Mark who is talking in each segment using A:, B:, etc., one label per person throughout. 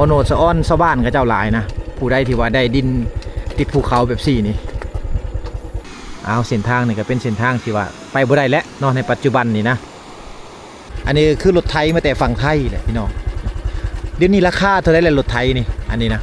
A: โนดสะอ้อนชาวบ้านกับเจ้าหลายนะผู้ใดที่ว่าได้ดินติดภูเขาแบบสี่นี่เอาเส้นทางนี่ก็เป็นเส้นทางที่ว่าไปบ่ได้แล้วเนาะในปัจจุบันนี่นะอันนี้คือรถไทยมาแต่ฝั่งไทยแหละพี่น้องเดี๋ยวนี้ราคาเท่าไหร่แหละรถไทยนี่อันนี้นะ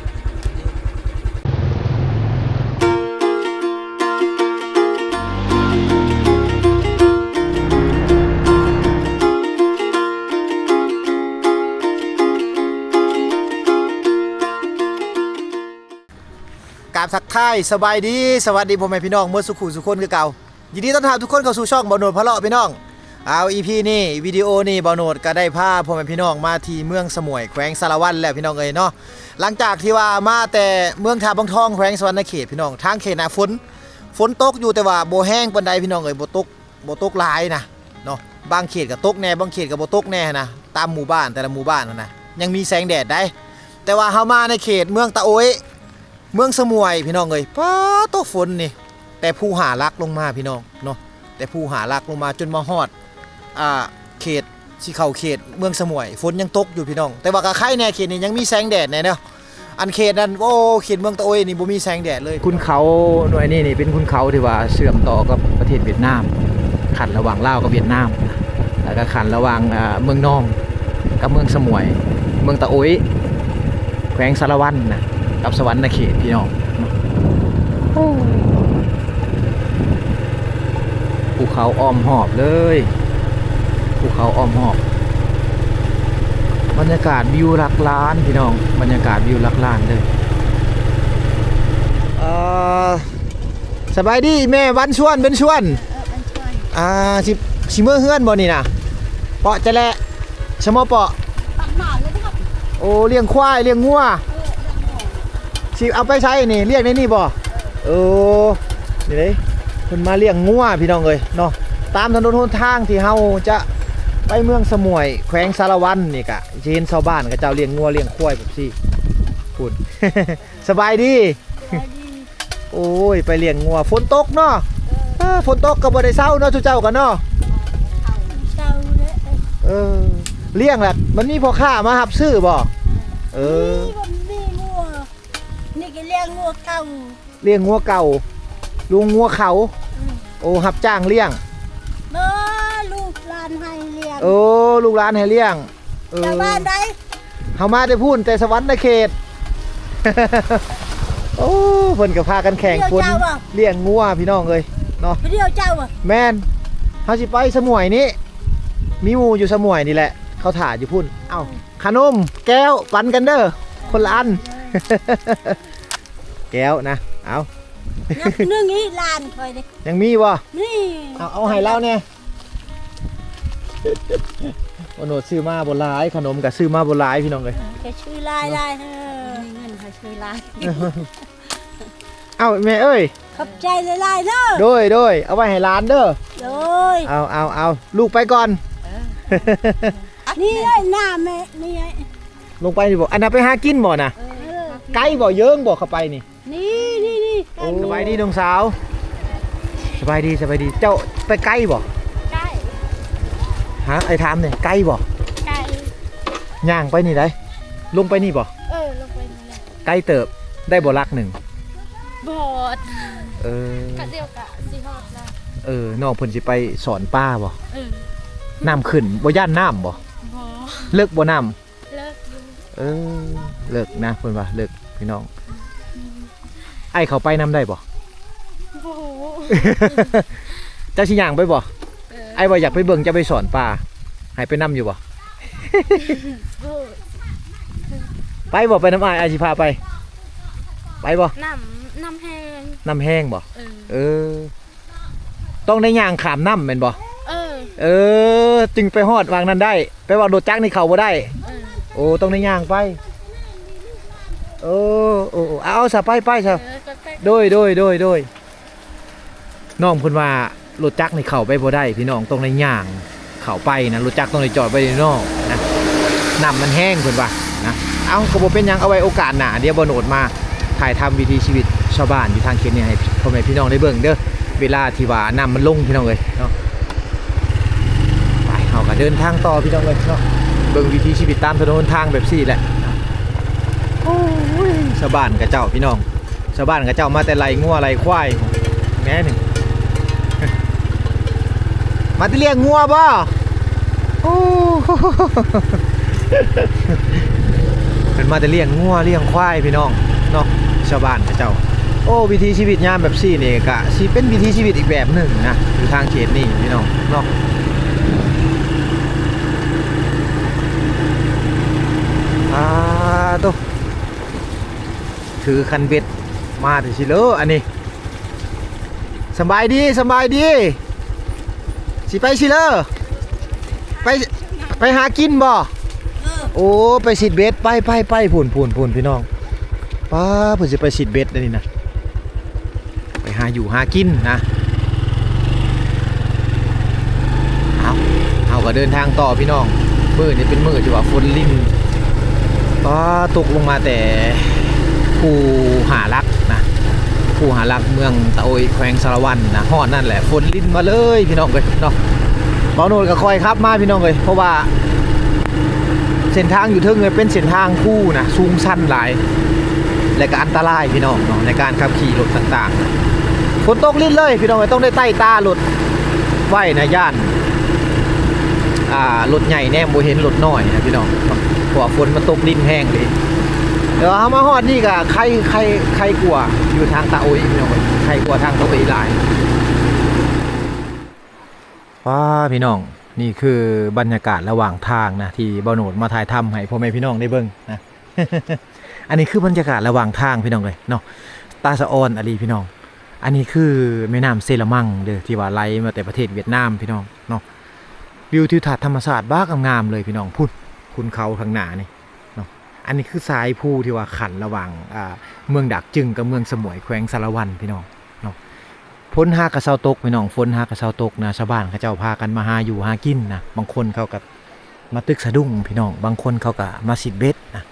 A: กราบทักทายสบายดีสวัสดีพ่อแม่พี่น้องเมื่อสุขุสุขคนคือเก่ายินดีต้อนรับทุกคนเข้าสู่ช่องบ่าวโหนดพะเลาะพี่น้องเอา EP นี่วิดีโอนี่บ่าวโหนดก็ได้พาพ่อแม่พี่น้องมาที่เมืองสมุยแขวงสารวัตรแล้วพี่น้องเอ้ยเนาะหลังจากที่ว่ามาแต่เมืองท่าบางทองแขวงสวรรณเขตพี่น้องทางเขตหน้าฝนตกอยู่แต่ว่าบ่แห้งปานใดพี่น้องเอ้ยบ่ตกหลายนะเนาะบางเขตก็ตกแน่บางเขตก็บ่ตกแน่นะตามหมู่บ้านแต่ละหมู่บ้านนะยังมีแสงแดดได้แต่ว่าเฮามาในเขตเมืองตะโอยเมืองสมุยพี่น้องเอ้ยป้าตกฝนนี่แต่ผู้หารักลงมาพี่น้องเนาะแต่ผู้หารักลงมาจนมาฮอดเขตสิเข้าเขตเมืองสมุยฝนยังตกอยู่พี่น้องแต่ว่าก็ใครแน่เขตนี้ยังมีแสงแดดแน่เนาะอันเขตนั้นโอ้เขตเมืองตะโอยนี่บ่มีแสงแดดเลยคุณเขาหน่วยนี้นี่เป็นคุณเขาที่ว่าเชื่อมต่อกับประเทศเวียดนามขันระหว่างลาวกับเวียดนามแล้วก็ขันระหว่างเมืองนองกับเมืองสมุยเมืองตะโอยแขวงสารวัตรนะกับสวรรค์เขตพี่น้องภูเขาอ้อมหอบเลยภูเขาอ้อมหอบบรรยากาศวิวหลักล้านพี่น้องบรรยากาศวิวหลักล้านเลยสบายดีแม่วันชวนเป็นชวนสิเมื่อเฮือนบ่นี่นะเปาะจะแหละชะมอเปาะโอ้เลี้ยงควายเลี้ยงงัวสิเอาไปใช้นี่เรียกในนี่บ่นี่เลยคนมาเลี้ยงงัวพี่น้องเลยเนาะตามถนนหนทางที่เฮาจะไปเมืองสมุยแขวงสารวัตรนี่กะเห็นชาวบ้านกับเจ้าเลี้ยงงัวเลี้ยงควายแบบซี่คุณ สบายดีโอ้ยไปเลี้ยงงัวฝนตกเนาะฝนตกก็บ่ได้เศร้าเนาะทุกเจ้ากันเนาะเลี้ยงแหละมันมีพ่อค้ามาหับซื้อบ่
B: นี่ก็เลี้ยงงัวเก่า
A: เลี้ยงงัวเก่าลุงงัวเขาโอ้หับจ้างเลี้ยง
B: ลูกหลานให้เลี้ยง
A: ลูกหลานให้เลี้ยง
B: แต่บ้านใด
A: เฮามาได้พูนแต่สวรรค์เขต โอ้เพิ่นก็พากันแข่งคนเลี้ยงงัวพี่น้องเอ้ยเนาะ
B: เดียวเจ้า
A: แม่นเฮาสิไปสมุยนี้มีหมู่อยู่สมุยนี่แหละเขาถ่าอยู่พุ่นเอ้าขนมแก้วปันกันเด้อคนละอัน แก้วนะเอา
B: นึ่งอีลานคอยดิ
A: ยังมีบ่
B: นี่
A: เอาให้เล่าเนี่ยโอโนดซื้อมาบนลายขนมกับซื้อมาบนลายพี่น้องเลย
B: แค่ชื่อลายมีเงินค่ะชื่อลาย
A: เอาแม่เอ้ย
B: ขอบใจลายเด้อ
A: โดยเอาไว้ให้ร้านเด้อ
B: โดย
A: เอาลูกไปก่อน
B: นี่ไอ้หน้าแม่นี่ไอ้
A: ลงไปดิบอกอันนั้นไปหากินบ่นะไก่บ่เยิ้งบ่เข้าไปนี่สบายดีน้องสาวสบายดีเจ้าไปไก่บ่
B: ไก่
A: ฮะไอ้ถามเนี่ยไก่บ่
B: ไก่
A: ย่างไปนี่ได้ลงไปนี่บ่
B: ลงไปนี่
A: ไก่เติบได้บ่ลักหนึ่ง
B: บอดกะเดียวกะสิฮอด
A: นะน้องเพิ่นสิไปสอนป้าบ่น้ำขึ้นบ่ย่านน้ำบ่เลิกบ่น้ำ
B: เลิก
A: เลิกนะเพิ่นว่าเลิกพี่น้องไอ้เขาไปน้ำได้บ่เจ้าชิย่างไปบ่ไอ้บ่อยากไปเบิ่งจะไปสอนป่าให้ไปน้ำอยู่บ่ไปบ่ไปน้ำไอ้ชิพาไปบ่
B: น้ำแ
A: ห้งบ่ต้องได้ย่างขามน้ำเป็นบ่จึงไปฮอดวางนั้นได้ไปว่าโดดจักในเขาบ่ได้ต้องได้ย่างไปเอาซะไปซะโดยน้องเพิ่นว่ารถจักรในเข้าไปบ่ได้พี่น้องต้องได้ย่างเข้าไปนะรถจักรต้องได้จอดไว้ในนอกนะน้ำมันแห้งเพิ่นว่านะเอาก็บ่เป็นหยังเอาไว้โอกาสหน้าเดี๋ยวบ่โหนดมาถ่ายทำวิถีชีวิตชาวบ้านอยู่ทางเขตนี้ให้พ่อแม่พี่น้องได้เบิ่งเด้อเวลาที่ว่าน้ำมันลงพี่น้องเอ้ยเนาะไปเฮาก็เดินทางต่อพี่น้องเอ้ยเนาะเบิ่งวิถีชีวิตตามถนนทางแบบซี่แหละ อ้ยชาวบ้านกับเจ้าพี่น้องชาวบ้านกับเจ้ามาแต่ไรงัวไรควายแม่นี่ มาที่เลี้ยงงัวบ่โอ้เป็นมาแต่เลี้ยงงัวเลี้ยงควายพี่น้องเนาะชาวบ้านกับเจ้าโอ้วิถีชีวิตยามแบบซี่นี่กะสิเป็นวิถีชีวิตอีกแบบหนึ่งนะอยู่ทางเขตนี่พี่น้องเนาะตุ๊ถือคันเบ็ดมาถึงสิเลออันนี้สบายดีสบายดีสิไปสิเลอไปหากินบ่โอ้ไปสิดเบ็ดไปผุนพี่น้องป้าเพิ่นสิไปสิดเบ็ดนี่นะไปหาอยู่หากินนะเอาก็เดินทางต่อพี่น้องมื้อนี้เป็นมื้อที่ว่าฝนลิ่นป้าตกลงมาแต่ภูหารักนะภูหารักเมืองตะโอยแขวงสารวันนะฮอดนั่นแหละฝนลิ่นมาเลยพี่น้องเอ้ยเนาะเบาโนดก็คอยครับมาพี่น้องเอ้ยเพราะว่าเส้นทางอยู่เทิงเลยเป็นเส้นทางคู่นะสูงชันหลายและก็อันตรายพี่น้องเนาะในการขับขี่รถต่างๆฝนตกลิ่นเลยพี่น้องเอ้ยต้องได้ใต้ตารถไว้นะย่านรถใหญ่แน่บ่เห็นรถน้อยนะพี่น้องเพราะฝนมันตกลิ่นแห้งเลยเดี๋ยวเอามาฮอดนี่ก็ใครกลัวอยู่ทางตะโอยพี่น้องใครกลัวทางตะโอยหลายว้าพี่น้องนี่คือบรรยากาศระหว่างทางนะที่บ่าวโหนดมาถ่ายทำให้พ่อแม่พี่น้องได้เบิ่งนะ อันนี้คือบรรยากาศระหว่างทางพี่น้องเลยเนาะตาสะออนอลีพี่น้องอันนี้คือแม่น้ำเซรามังเด้อที่ว่าไหลมาแต่ประเทศเวียดนามพี่น้องเนาะวิวทิวทัศน์ธรรมชาติบ้างามเลยพี่น้องพุ่นคุณเขาทางหน้านี่เนาะอันนี้คือสายภูที่ว่าขันระหว่างเมืองดักจึงกับเมืองสมุยแขวงสารวันพี่น้องเนาะฝนหากระเซาตกพี่น้องฝนหากระเซาตกนะชาวบ้านเขาเจ้าพากันมาหาอยู่หากินนะบางคนเขากับมาตึกสะดุ้งพี่น้องบางคนเขากับมาสิดเบ็ดนะ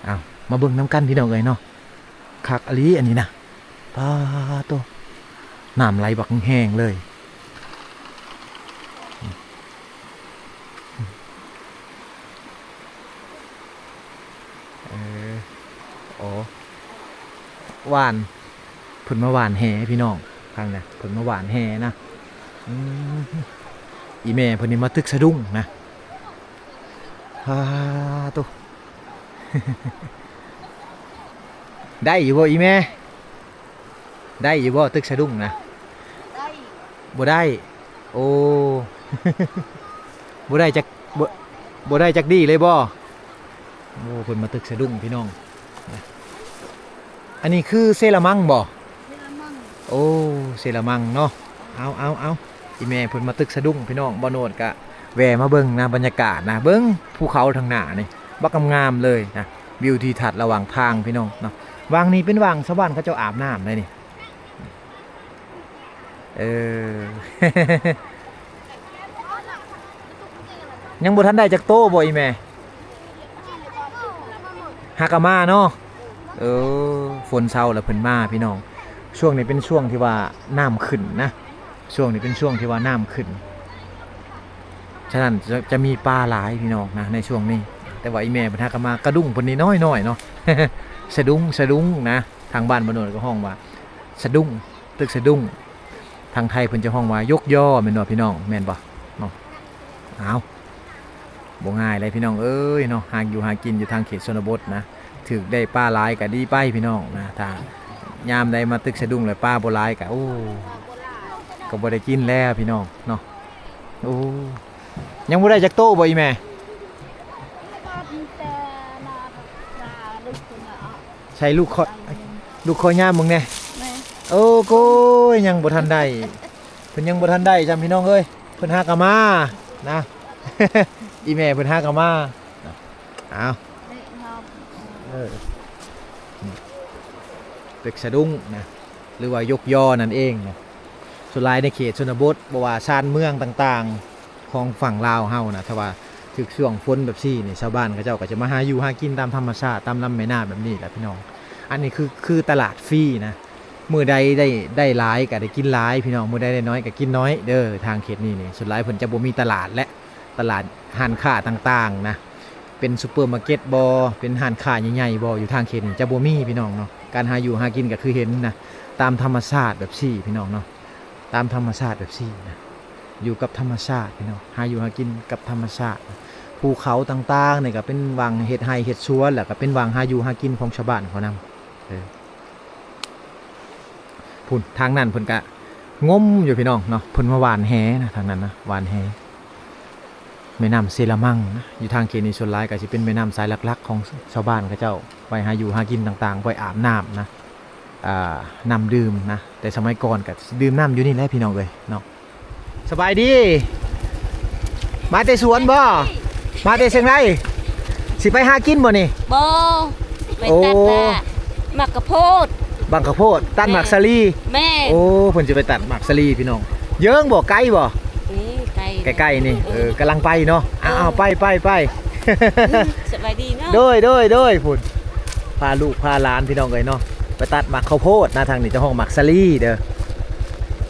A: เอามาเบิ่งน้ำกันพี่น้องเลยเนาะคักอลีอันนี้นะป้าโตน้ำไหลบักแห้งเลยโอ้หวานผลมาหวานแห่พี่น้องทางเนี่ยผลมาหวานแห่นะอีแม่พอนี้มาตึกสะดุ้งนะตัว ได้อยู่บ่อีแม่ได้อยู่บ่ตึกสะดุ้งนะได้บ่ได้โอ้ บ่ได้จักบ่ได้จักดีเลยบ่โอ้เพิ่นมาตึกสะดุ้งพี่น้องอันนี้คือเซรามังบ่โอ้เซรามังเนาะเอาอีแม่เพิ่นมาตึกสะดุ้งพี่น้องบ่โนดกะแวะมาเบิ่งนะบรรยากาศนะเบิ่งภูเขาทางหน้านี่บักงามเลยนะวิวทิวทัศน์ระหว่างทางพี่น้องเนาะวางนี้เป็นวางชาวบ้านเขาเจ้าอาบน้ำเลยนี่ยังบ่ทันได้จักโตบ่อีแม่ฮากามาเนาะฝนเศร้าแล้วเพิ่นมาพี่น้องช่วงนี้เป็นช่วงที่ว่าน้ำขึ้นนะช่วงนี้เป็นช่วงที่ว่าน้ำขึ้นฉะนั้นจะมีปลาหลายพี่น้องนะในช่วงนี้แต่ว่าอีแม่เพิ่นฮากามากระดุ้งเพิ่นนี่น้อยเนาะ สะดุ้งนะทางบ้านบ่โนดก็ห้องว่าสะดุ้งตึกสะดุ้งทางไทยเพิ่นจะห้องว่ายกย่อแม่นบ่พี่น้องแม่นบ่เนาะเอาบ่ง่ายเลยพี่น้องเอ้ยเนาะหากอยู่หากินอยู่ทางเขตชนบทนะถึกได้ปลาหลายก็ดีไปพี่น้องนะถ้ายามใดมาตึกสะดุ้งเลยปลาบ่หลายก็โอ้ก็บ่ได้กินแล้วพี่น้องเนาะโอ้ยังบ่ได้จักโตบ่อีแม่ใช่ลูกคอยย่ามมึงแน่โอ้โกยยังบ่ทันได้เพิ่นยังบ่ทันได้จำพี่น้องเอ้ยเพิ่นหากะมานะ อีแม่เพิ่นหากะมาเอาตึกสะดุ้งนะหรือว่ายกยอนั่นเองนะสุดท้ายในเขตชนบทบ่ว่าชานเมืองต่างๆของฝั่งลาวเฮานะถ้าว่าถึกช่วงฝนแบบซี่นี่ชาวบ้านเขาเจ้าก็จะมาหาอยู่หากินตามธรรมชาติตามลำแม่น้ำแบบนี้แหละพี่น้องอันนี้คือตลาดฟรีนะมื้อใดได้หลายก็ได้กินหลายพี่น้องมื้อใดได้น้อยก็กินน้อยเด้อทางเขตนี้นี่สุดท้ายเพิ่นจะบ่มีตลาดและตลาดห้านค้าต่างๆนะ เป็นซูเปอร์มาร์เก็ตบ่เป็นห้านค้าใหญ่ๆบ่อยู่ทางเขตนี่จะบ่มีพี่น้องเนาะการหาอยู่หากินก็คือเห็นนะตามธรรมชาติแบบซี่พี่น้องเนาะตามธรรมชาติแบบซี่นะอยู่กับธรรมชาติพี่น้องหาอยู่หากินกับธรรมชาติภูเขาต่างๆนี่ก็เป็นวังเฮ็ดไร่เฮ็ดสวนแล้วก็เป็นวังหาอยู่หากินของชาวบ้านเขานำพุ่นทางนั้นเพิ่นก็งมอยู่พี่น้องเนาะเพิ่นมาหวานแหนะทางนั้นนะหวานแหแม่น้ำเซรามังนะอยู่ทางเขตนี้ส่วนหลายก็สิเป็นแม่น้ำสายหลักๆของชาวบ้านเขาเจ้าไว้หาอยู่หากินต่างๆไว้อาบน้ำนะน้ำดื่มนะแต่สมัยก่อนก็ดื่มน้ำอยู่นี่แหละพี่น้องเลยเนาะสบายดีมาแต่สวนบ่มาแต่เชียงรายสิไปหากินบ่นี่
B: บ่ไปตัดหมากกระโพด
A: บังข้าวโพดตัดหมากสาลี
B: แม่
A: โอ้เพิ่นจะไปตัดหมากสาลีพี่น้องเยิ้งบ่ไกลบ่
B: ไก่
A: ใกล้ๆนี่กำลังไปเนาะอ้าวไป
B: สบายดีเนาะ
A: โดยพุ่นพาลูกพาหลานพี่น้องเลยเนาะไปตัดหมากข้าวโพดนะทางนี้จะห้องหมากสาลีเด้อ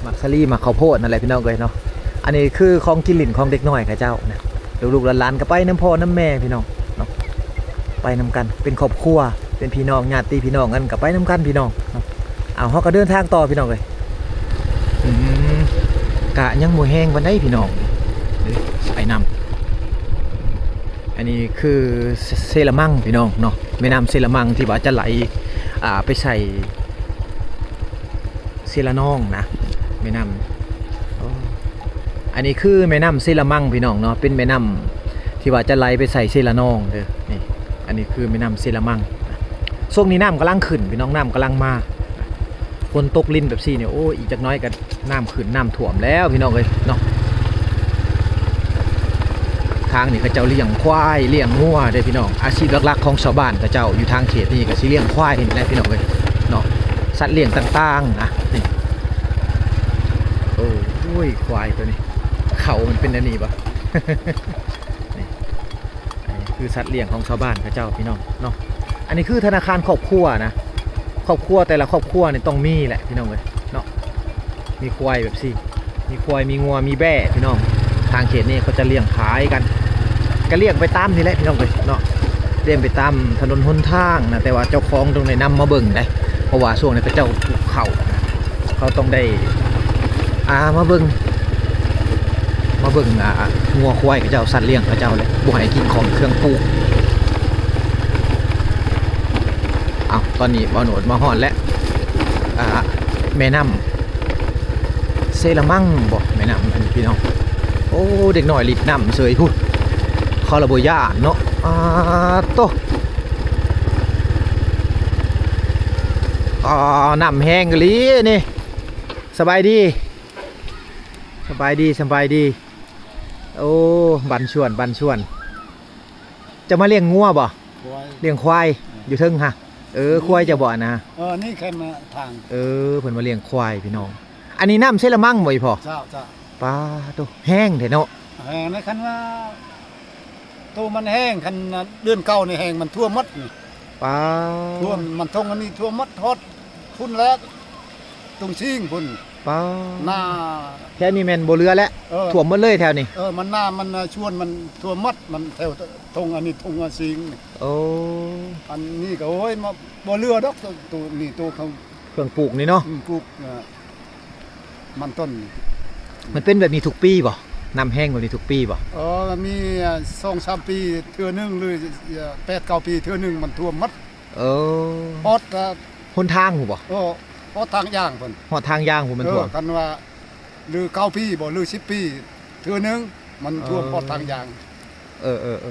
A: หมากสาลีหมากข้าวโพดนั่นแหละพี่น้องเลยเนาะอันนี้คือของกินหลินของเด็กน้อยค่ะเจ้านะลูกๆหลานๆก็ไปน้ำพ่อน้ำแม่พี่น้องเนาะไปนำกันเป็นครอบครัวเป็นพี่น้องญาติพี่น้องกันก็ไปนำกันพี่น้องเนาะเอาเขาก็เดินทางต่อพี่น้องเลยกะยังบ่แห้งวันได้พี่น้องไปนำอันนี้คือเซรามังพี่น้องเนาะแม่น้ำเซรามังที่ว่าจะไหลไปใส่เซรานองนะแม่น้ำอันนี้คือแม่น้ำเซรามังพี่น้องเนาะเป็นแม่น้ำที่ว่าจะไหลไปใส่เซรานองเด้อนี่อันนี้คือแม่น้ำเซรามังช่วงนี้น้ำกำลังขึ้นพี่น้องน้ำกำลังมาฝนตกลิ้นแบบซี่เนี่ยโอ้อีกจักน้อยกันน้ำขึ้นน้ำท่วมแล้วพี่น้องเลยเนาะทางนี่เขาเจ้าเลี้ยงควายเลี้ยงงัวเด้พี่น้องอาชีพหลักๆของชาวบ้านเขาเจ้าอยู่ทางเขตนี้ก็สิเลี้ยงควายนี่แหละพี่น้องเลยเนาะสัตว์เลี้ยงต่างๆนะนี่โอ้ยควายตัวนี้เขามันเป็นอันนี้ปะ นี่อันนี้คือสัตว์เลี้ยงของชาวบ้านเขาเจ้าพี่น้องเนาะอันนี้คือธนาคารครอบครัวนะครอบครัวแต่ละครอบครัวนี่ต้องมีแหละพี่น้องเลยเนาะมีควายแบบซี่มีควายมีงัวมีแบะพี่น้องทางเขตนี้เขาจะเลี้ยงขายกันก็เลี้ยงไปตามนี่แหละพี่น้องเลยเนาะเลี้ยงไปตามถนนหนทางนะแต่ว่าเจ้าของตรงไหนนำมาเบิ่งได้เพราะว่าช่วงนี้เขาเจ้าปลูกเขาเขาต้องได้มาเบิ่งงัวควายเขาเจ้าสัตว์เลี้ยงเขาเจ้าเลยบ่ให้กินของเครื่องปลูกเอาตอนนี้บ่าวโหนดมาฮอดแล้วแม่น้ำเซรามังบ่แม่น้ำอันนี้พี่น้องโอ้เด็กหน่อยลิดน้ำเสยพูดเขาระบย่านเนาะโตน้ำแห้งกะลีนี่สบายดีโอ้บันชวนจะมาเลี้ยงงัวบ่เลี้ยงควายอยู่เทิงฮะควายจะบ่นะ
C: นี่แค่มาทาง
A: เพิ่นมาเลี้ยงควายพี่น้องอันนี้น้ำเซรามังบ่อีพ่อ
C: เจ้า
A: ปลาตัวแห้งแท้เนาะ
C: แห้งในคันว่าตัวมันแห้งคันเดือนเก่านี่แห้งมันทั่วมดนี่
A: ปลา
C: ทั่วมันทงอันนี้ทั่วมดทอดพุ่นแล้วตรงชิงพุ่น
A: ปลา
C: หน้า
A: แค่นี้แม่นบ่เรือแล้วท่วมหมดเลยแถวนี้
C: มันหน้ามันชวนมันทั่วมดมันแถวทงอันนี้ทงชิง
A: โอ้
C: อันนี้ก็โอ้ยมาบ่เรือดอกตัวนี่ตัวเขา
A: เครื่องปลูกนี่เนาะ
C: ปลูกมันต้น
A: มันเป็นแบบนี้ทุกปีบ่น้ำแห้งแบบนี้ทุกปีบ่
C: มี2-3 ปีเทื่อนึงหรือ8-9 ปีเทื่อนึงมันท่วมหมดฮอด
A: หนทางหูบ่
C: ฮอดทางย่างเพิ่น
A: ฮอดทางย่างหูมันท่วม
C: กันว่าหรือ9 ปีบ่หรือ10 ปีเทื่อนึงมันท่วมฮอดทางย่าง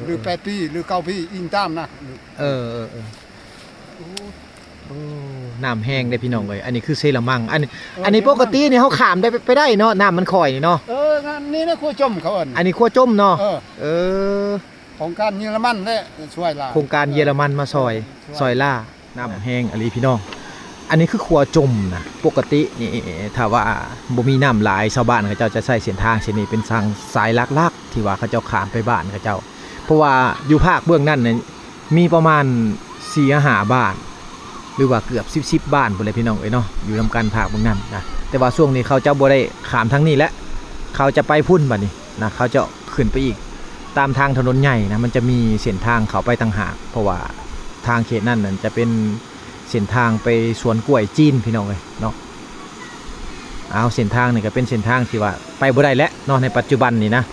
C: หรือ8 ปีหรือ9 ปีอิงตามนะ
A: น้ำแห้งได้พี่น้องเลยอันนี้คือเซรามังอันนี้ปกตินี่เขาขามได้ไปได้เนาะน้ำมันข่อยนี่เนาะ
C: งานนี้นะครัวจมเขา
A: อันนี้ครัวจมเนาะ
C: ของการเยอรมันเนี่ยช่วยล่า
A: โครงการเยอรมันมาซอยล่าน้ำแห้งอะไรพี่น้องอันนี้คือครัวจมนะปกตินี่ถ้าว่าบ่มีน้ำหลายชาวบ้านเขาเจ้าจะใช้เส้นทางเส้นนี้เป็นทางสายลักๆที่ว่าเขาเจ้าขามไปบ้านเขาเจ้าเพราะว่าอยู่ภาคเบื้องนั้นเนี่ยมีประมาณ4-5 บ้านหรือว่าเกือบ10บ้านพุ่นเลยพี่น้องเนาะอยู่นำกันภาคเบื้องนั้นนะแต่ว่าช่วงนี้เขาเจ้าบ่ได้ขามทางนี้แล้วเขาจะไปพุ่นบัดนี้นะเขาจะขึ้นไปอีก ตามทางถนนใหญ่นะมันจะมีเส้นทางเขาไปต่างหากเพราะว่าทางเขตนั่นจะเป็นเส้นทางไปสวนกล้วยจีนพี่น้องเลยเนาะเอาเส้นทางนี่ก็เป็นเส้นทางที่ว่าไปบ่ได้แล้วเนาะในปัจจุบันนี่นะ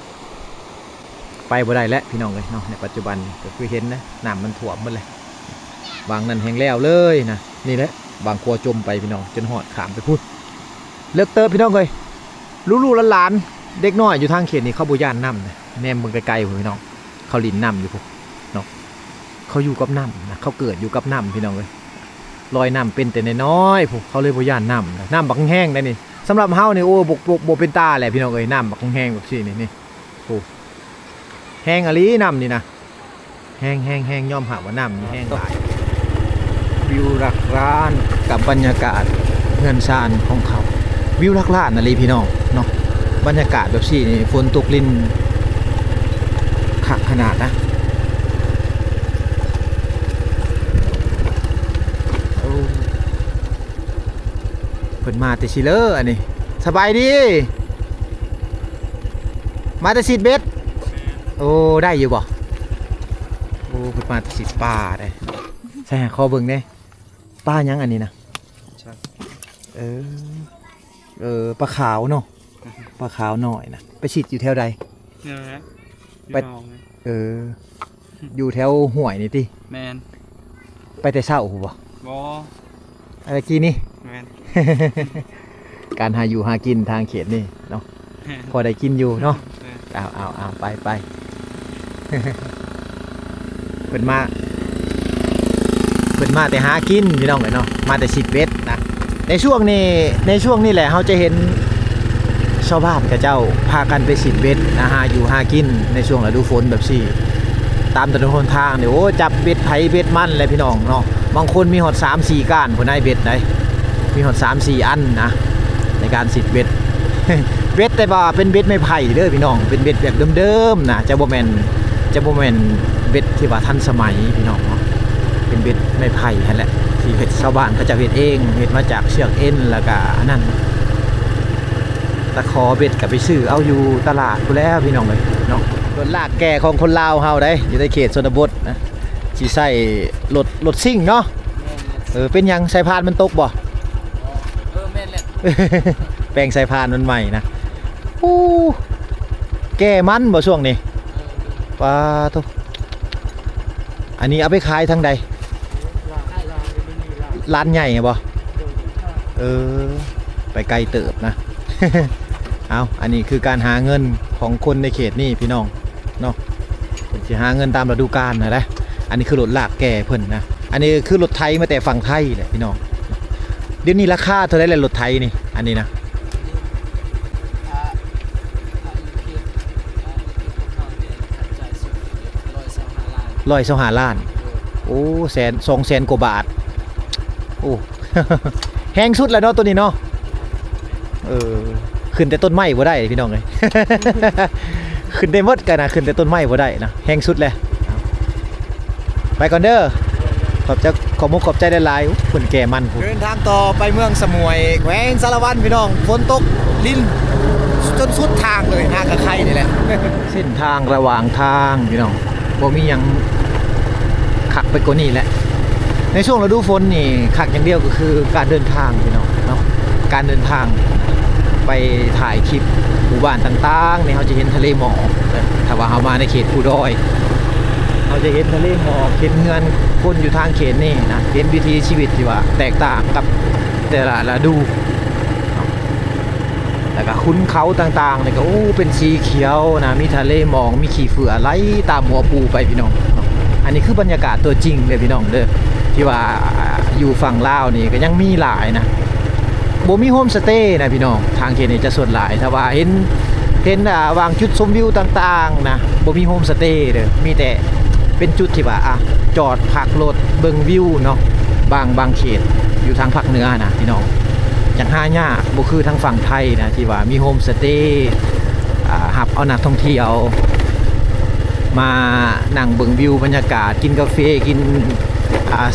A: ไปบ่ได้แล้วพี่น้องเลยเนาะในปัจจุบันก็คือเห็นนะน้ำมันท่วมหมดเลยบางนั้นแห้งแล้วเลยนะนี่แหละบางครัวจมไปพี่น้องจนหอดขามไปพูดเลิกเติบพี่น้องเลยลูกๆหลานๆเด็กน้อยอยู่ทางเขตนี่เขาบ่ย่านน้ำนะแนมเบิ่งไกลๆพี่น้องเขาลินน้ำอยู่พวกเนาะเขาอยู่กับน้ำนะเขาเกิดอยู่กับน้ำพี่น้องเลยลอยน้ำเป็นแต่น้อยๆพวกเขาเลยบ่ย่านน้ำนะน้ำบักแห้งได้นี่สำหรับเฮานี่โอ้บกเป็นตาแหละพี่น้องเอ้ยน้ำบักแห้งแบบนี้นี่โอ้แห้งอะลีน้ำนี่นะแห้งย่อมหาว่าน้ำนี่แห้งหลายวิวรักร้านกับบรรยากาศเฮือนซานของเขาวิวรักร้านอะลีพี่น้องเนาะบรรยากาศแบบนี้นี่ฝนตกลิ้นคักขนาดนะเพิ่นมาแต่ชิเลอร์อันนี้สบายดีมาแต่สิดเบ็ดโอ้ได้อยู่บ่โอ้เพิ่นมาแต่สิดปลาได้ใช่ขอเบิ่งได้ปลายังอันนี้นะปลาขาวเนาะปลาขาวหน่อยนะไปสิดอยู่แถวใดไปอยู่แถวห้วยนี่ติ
D: แมน
A: ไปแต่เช้าบ่
D: บอ
A: อะไรกี้นี่
D: แมน
A: การหาอยู่หากินทางเขตนี่เนาะพอได้กินอยู่เนาะเอาไป เพิ่นมาแต่หากินพี่น้องเนาะมาแต่สิดเบ็ดนะในช่วงนี้แหละเราจะเห็นชาวบ้านกับเจ้าพากันไปสิดเบ็ดนะหาอยู่หากินในช่วงฤดูฝนแบบสี่ตามถนนหนทางเนี่ยโอ้จับเบ็ดไผเบ็ดมันเลยพี่น้องเนาะบางคนมีหอด 3-4 ก้านผู้นายเบ็ดไหนมีหอด 3-4 อันนะในการสิดเบ็ด เบ็ดแต่ว่าเป็นเบ็ดไม่ไผ่เด้อพี่น้องเป็นเบ็ดแบบเดิมๆนะจะบ่แม่นเบ็ดที่ว่าทันสมัยพี่น้องเนาะเป็นเบ็ดไม่ไผ่นั่นแหละที่เฮ็ดชาวบ้านเขาจะเฮ็ดเองเฮ็ดมาจากเชือกเอ็นแล้วก็อันนั้นตะขอเบ็ดก็ไปซื้อเอาอยู่ตลาดพู้นแล้วพี่น้องเอ้ยเนาะรถลากแก่ของคนลาวเฮาได้อยู่ในเขตชนบทนะสิใช้รถซิ่งเนาะเป็นหยังสายพานมันตกบ่
D: แม่นแหละ
A: แปลงสายพานมันใหม่นะโอ้แก่มันบ่ช่วงนี้ปลาทุกอันนี้เอาไปขายทางใดร้านใหญ่บ่ไปไกลเติบนะ เอาอันนี้คือการหาเงินของคนในเขตนี่พี่น้องเนาะจะหาเงินตามฤดูกาลนะอันนี้คือรถลากแก่เพิ่นนะอันนี้คือรถไทยมาแต่ฝั่งไทยแหละพี่น้องเดี๋ยวนี้ราคาเท่าไหร่แหละรถไทยนี่อันนี้นะ125 ล้านโอ้200,000 กว่าบาทโอ้ แห้งสุดแล้วเนาะตัวนี้เนาะขึ้นแต่ต้นไม้บ่ได้พี่น้องเลย ขึ้นได้หมดกันนะขึ้นแต่ต้นไม้บ่ได้นะแห้งสุดเลยไปก่อนเด้อขอบใจได้หลายคนแก่มันเดินทางต่อไปเมืองสมวยแขวงสารวัตรพี่น้องฝนตกลิ้นจนสุดทางเลยหากระไข่นี่แหละ เส้นทางระหว่างทางพี่น้องบ่มีหยังขักไปกว่านี้แหละในช่วงฤดูฝนนี่ขักอย่างเดียวก็คือการเดินทางพี่น้องเนาะการเดินทางไปถ่ายคลิปหมู่บ้านต่างๆเนี่ยเขาจะเห็นทะเลหมอกถ้าว่าเขามาในเขตภูดอยเขาจะเห็นทะเลหมอกเห็นเงินคนอยู่ทางเขตนี่นะเห็นวิถีชีวิตที่ว่าแตกต่างกับแต่ละฤดูแล้วก็คุ้นเขาต่างๆเนี่ยก็โอ้เป็นสีเขียวนะมีทะเลหมอกมีขี้เฟือไหลตามหัวปูไปพี่น้องอันนี้คือบรรยากาศตัวจริงเลยพี่น้องเด้อที่ว่าอยู่ฝั่งลาวนี่ก็ยังมีหลายนะบ่มีโฮมสเตย์นะพี่น้องทางเขตนี้จะส่วนหลายถ้าว่าเห็นวางจุดชมวิวต่างๆนะบ่มีโฮมสเตย์เด้อมีแต่เป็นจุดที่ว่าจอดพักรถเบิ่งวิวเนาะบางเขตอยู่ทางภาคเหนือนะพี่น้องจังหายากบ่คือทางฝั่งไทยนะที่ว่ามีโฮมสเตย์หับเอานักท่องเที่ยวมานั่งเบิ่งวิวบรรยากาศกินกาแฟกิน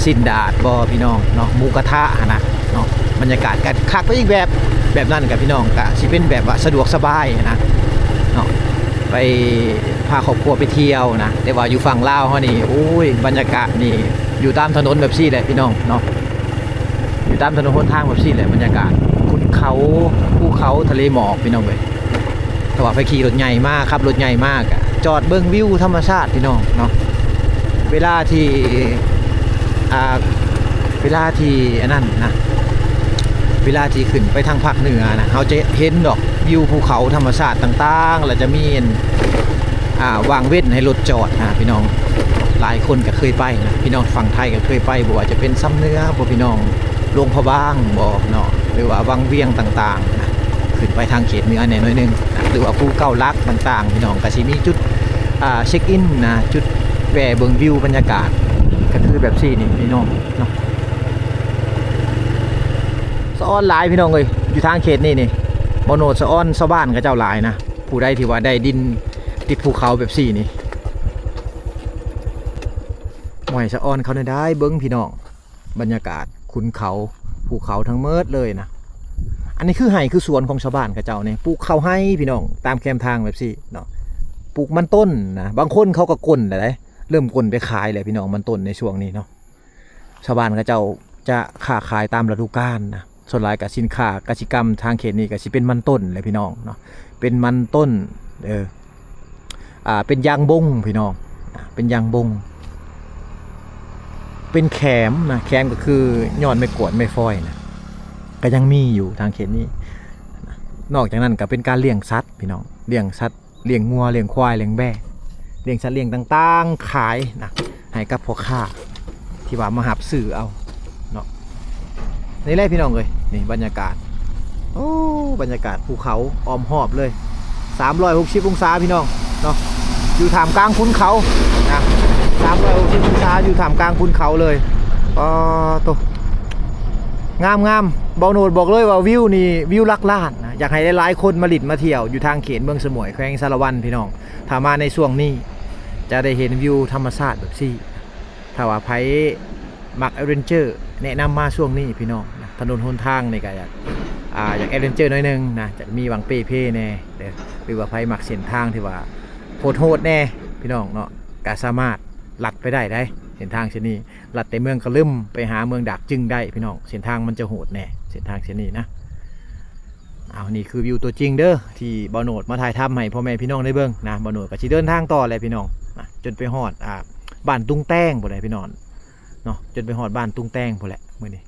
A: สินดาดบ่พี่น้องเนาะหมูกระทะนะเนาะบรรยากาศกันคักไปอีกแบบนั้นกับพี่น้องก็สิเป็นแบบว่าสะดวกสบายนะเนาะไปพ พาครอบครัวไปเที่ยวนะแต่ว่าอยู่ฝั่งลาวเฮานี่โอ้ยบรรยากาศนี่อยู่ตามถนนแบบซี่แหละพี่น้องเนาะอยู่ตามถนนหนทางแบบซี่แหละบรรยากาศขุนเขาภูเขาทะเลหมอกพี่น้องเว้ยแต่ว่าไปขี่รถใหญ่มากครับรถใหญ่มากอะจอดเบิ่งวิวธรรมชาติพี่น้องเนาะเวลาที่อันนั้นนะเวลาที่ขึ้นไปทางภาคเหนือนะเขาจะเห็นดอกวิวภูเขาธรรมชาติต่างๆแล้วจะมีวางเว้นให้รถจอดนะพี่น้องหลายคนก็เคยไปนะพี่น้องฝั่งไทยก็เคยไปบ่ว่าจะเป็นซ้ำเนื้อบ่พี่น้องลงพะบ้างบ่เนาะหรือว่าวังเวียงต่างๆนะขึ้นไปทางเขตเหนือหน่อยนึงนะหรือว่าภูเก้าลักต่างๆพี่น้องก็สิมีจุดเช็คอินนะจุดแหวะเบิ่งวิวบรรยากาศก็คือแบบซี่นี่พี่น้องเนาะสะอ้อนหลายพี่น้องเอ้ยอยู่ทางเขตนี่บ่โนดสะอ้อนชาวบ้านกับเจ้าหลายนะผู้ใดที่ว่าได้ดินติดภูเขาแบบซี่นี่หม่อยสะอ้อนเขาได้เบิ้งพี่น้องบรรยากาศขุนเขาภูเขาทั้งเมิดเลยนะอันนี้คือไห่คือสวนของชาวบ้านกับเจ้านี่ปลูกข้าวให้พี่น้องตามแคมทางแบบซี่เนาะปลูกมันต้นนะบางคนเขาก็ก้นได้เริ่มก้นไปขายเลยพี่น้องมันต้นในช่วงนี้เนาะชาวบ้านกับเจ้าจะค้าขายตามฤดูกาลนะส่วนหลายกับสินค้ากสิกรรมทางเขตนี้ก็สิเป็นมันต้นเลยพี่น้องเนาะเป็นมันต้นเป็นยางบงพี่น้องเป็นยางบงเป็นแขมนะแขมก็คือยอดไม่กวดไม่ฟอยนะก็ยังมีอยู่ทางเขตนี้นอกจากนั้นก็เป็นการเลี้ยงสัตว์พี่น้องเลี้ยงสัตว์เลี้ยงงัวเลี้ยงควายเลี้ยงแบะเลี้ยงสัตว์เลี้ยงต่างๆขายนะให้กับพ่อค้าที่ว่ามาหับสื่อเอาเนาะนี่แหละพี่น้องเลยนี่บรรยากาศโอ้บรรยากาศภูเขาอ้อมหอบเลย360องศาพี่น้องเนาะอยู่ท่ามกลางขุนเขานะ360องศาอยู่ท่ามกลางขุนเขาเลยโตงามเบาโนดบอกเลยว่าวิวนี่วิวลักล้านนะอยากให้หลายๆคนมาหลิดมาเที่ยวอยู่ทางเขตเมืองสมุยแขวงสารวันพี่น้องถ้ามาในช่วงนี้จะได้เห็นวิวธรรมชาติแบบซี่ถ้าว่าไผมักแอดเวนเจอร์แนะนำมาช่วงนี้พี่น้องนะถนนหนทางนี่ก็อยากแอดเวนเจอร์หน่อยนึงนะจะมีวังเป้เพ่แน่หรือว่าไผมักเส้นทางที่ว่าโหดแน่พี่น้องเนาะก็สามารถลัดไปได้เส้นทางเช่นนี้ลัดแต่เมืองกระลึมไปหาเมืองดักจึงได้พี่น้องเส้นทางมันจะโหดแน่เส้นทางเช่นนี้นะนี่คือวิวตัวจริงเด้อที่บอโนดมาถ่ายทำให้พ่อแม่พี่น้องได้เบิ่งนะบอโนดก็สิเดินทางต่อเลยพี่น้องนะจนไปฮอดบ้านตุ้งแต้งพุ่นแหละพี่น้องเนาะจนไปฮอดบ้านตุ้งแต้งพุ่นแหละมื้อนี้